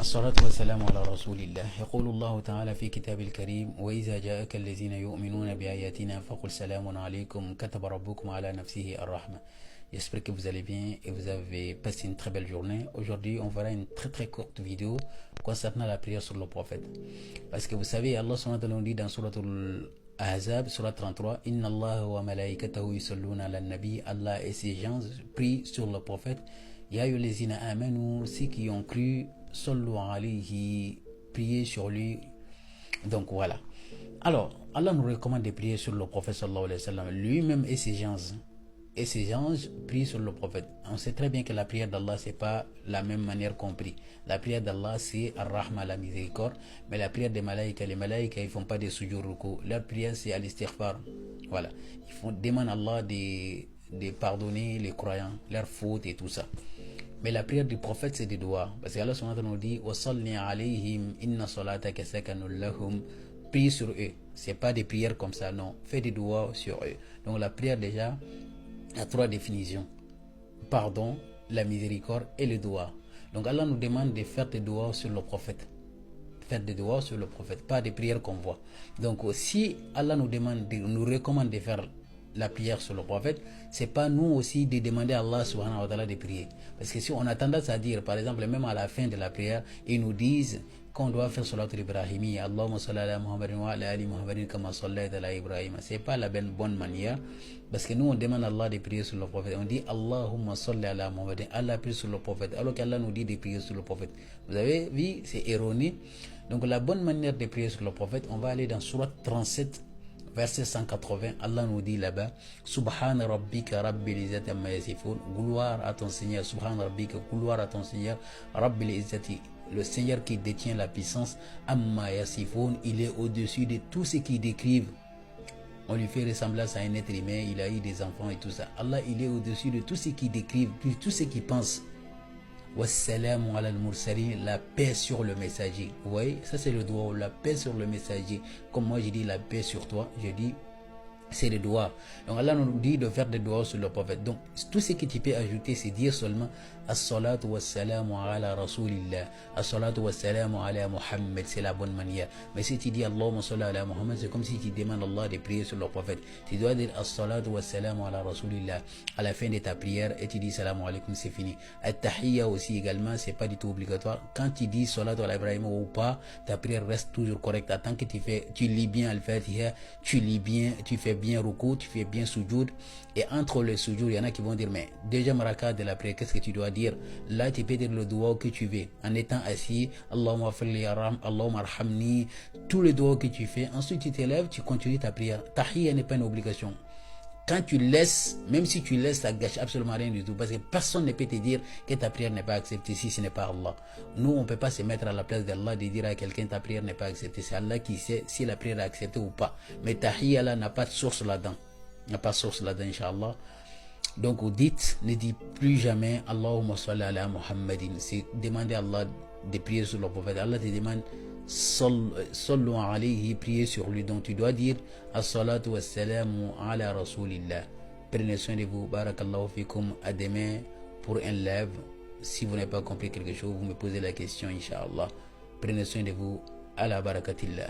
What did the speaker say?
الصلاة والسلام على رسول الله. يقول الله تعالى في كتاب الكريم: وإذا جاءك الذين يؤمنون بآياتنا فقل سلام عليكم كتب ربكم على نفسه الرحمة. J'espère que vous allez bien et vous avez passé une très belle journée. Aujourd'hui, on verra une très courte vidéo concernant la prière sur le prophète. Parce que vous savez, Allah subhanahu wa ta'ala dit dans Surah Al-Ahzab, Surah 33, Inna Allah wa malaikatahu yusalluna ala nabi. Allah et ses gens prient sur le prophète. Ya ayyuhallazina amanu, ceux qui ont cru, sallu alayhi, priez sur lui. Donc voilà. Alors, Allah nous recommande de prier sur le prophète sallallahu alayhi wa sallam. Lui-même et ses gens prient sur le prophète. On sait très bien que la prière d'Allah, c'est pas la même manière qu'on prie. La prière d'Allah, c'est Ar-Rahma, la miséricorde. Mais la prière des malaïkas, les malaïkas, ils font pas des sujud ruku. Leur prière, c'est Al-Istighfar. Voilà. Demandent à Allah de pardonner les croyants, leurs fautes et tout ça. Mais la prière du prophète, c'est des doigts. Parce que Allah subhanahu wa ta'ala nous dit: wa salli alayhim inna salataka sakanul lahum. Prie sur eux. C'est pas des prières comme ça, non. Fais des doigts sur eux. Donc la prière, déjà, a trois définitions: pardon, la miséricorde et le doigt. Donc Allah nous demande de faire des doigts sur le prophète. Faire des doigts sur le prophète, pas des prières qu'on voit. Donc si Allah nous recommande de faire la prière sur le prophète, c'est pas nous aussi de demander à Allah subhanahu wa ta'ala de prier. Parce que si on a tendance à dire, par exemple, même à la fin de la prière, ils nous disent qu'on doit faire salat al-Ibrahimi, Allahumma salli ala Muhammadin wa ala ali Muhammadin kama sallayta ala Ibrahim. C'est pas la bonne manière. Parce que nous, on demande à Allah de prier sur le prophète. On dit Allahumma salli ala Muhammadin, Allah prie sur le prophète. Alors qu'Allah nous dit de prier sur le prophète. Vous avez vu, c'est erroné. Donc la bonne manière de prier sur le prophète, on va aller dans Surat 37, verset 180. Allah nous dit là-bas: Subhana rabbika rabbil izzati amma yasifun. Gloire à ton Seigneur. Subhana rabbika, gloire à ton Seigneur. Rabbil izzati, le Seigneur qui détient la puissance. Amma yasifun, il est au-dessus de tout ce qu'ils décrivent. On lui fait ressemblance à un être humain, il a eu des enfants et tout ça. Allah, il est au-dessus de tout ce qu'ils décrivent, de tout ce qu'ils pensent. Wassalamu ala al-mursalin, la paix sur le messager. Vous voyez, ça c'est le doigt, la paix sur le messager. Comme moi je dis la paix sur toi, je dis c'est le doigt. Donc Allah nous dit de faire des doigts sur le prophète. Donc tout ce que tu peux ajouter, c'est dire seulement as-salatu wassalamu ala rasulillah, as-salatu wassalamu ala Muhammad. C'est la bonne manière. Mais si tu dis Allahumma salli ala Muhammad, c'est comme si tu demandes à Allah de prier sur le prophète. Tu dois dire as-salatu wassalamu ala rasulillah à la fin de ta prière et tu dis salam alaykum, c'est fini. At-tahiyya aussi également, c'est pas du tout obligatoire. Quand tu dis salatu ala Ibrahim ou pas, ta prière reste toujours correcte. Tant que tu lis bien Al-Fatiha, tu lis bien, tu fais bien ruku, tu fais bien sujoud. Et entre les sujoud, il y en a qui vont dire: mais deuxième raka de la prière, qu'est-ce que tu dois dire? Là tu peux dire le doigt que tu veux en étant assis, Allahumma falli aram, Allahumma arhamni, tous les doigts que tu fais. Ensuite tu t'élèves, tu continues ta prière. Tahiyya n'est pas une obligation. Quand tu laisses, même si tu laisses, ça gâche absolument rien du tout. Parce que personne ne peut te dire que ta prière n'est pas acceptée si ce n'est pas Allah. Nous, on ne peut pas se mettre à la place d'Allah de dire à quelqu'un ta prière n'est pas acceptée. C'est Allah qui sait si la prière est acceptée ou pas. Mais tahiyya là n'a pas de source là-dedans. N'a pas de source là-dedans, Inch'Allah. Donc, ne dites plus jamais Allahumma salli ala Muhammadin. C'est demander à Allah de prier sur le prophète. Allah te demande sallu alayhi, prier sur lui. Donc tu dois dire as-salatu wassalamu ala rasulillah. Prenez soin de vous. Barakallahu fikum. À demain pour un live. Si vous n'avez pas compris quelque chose, vous me posez la question, Inch'Allah. Prenez soin de vous. Ala barakatillah.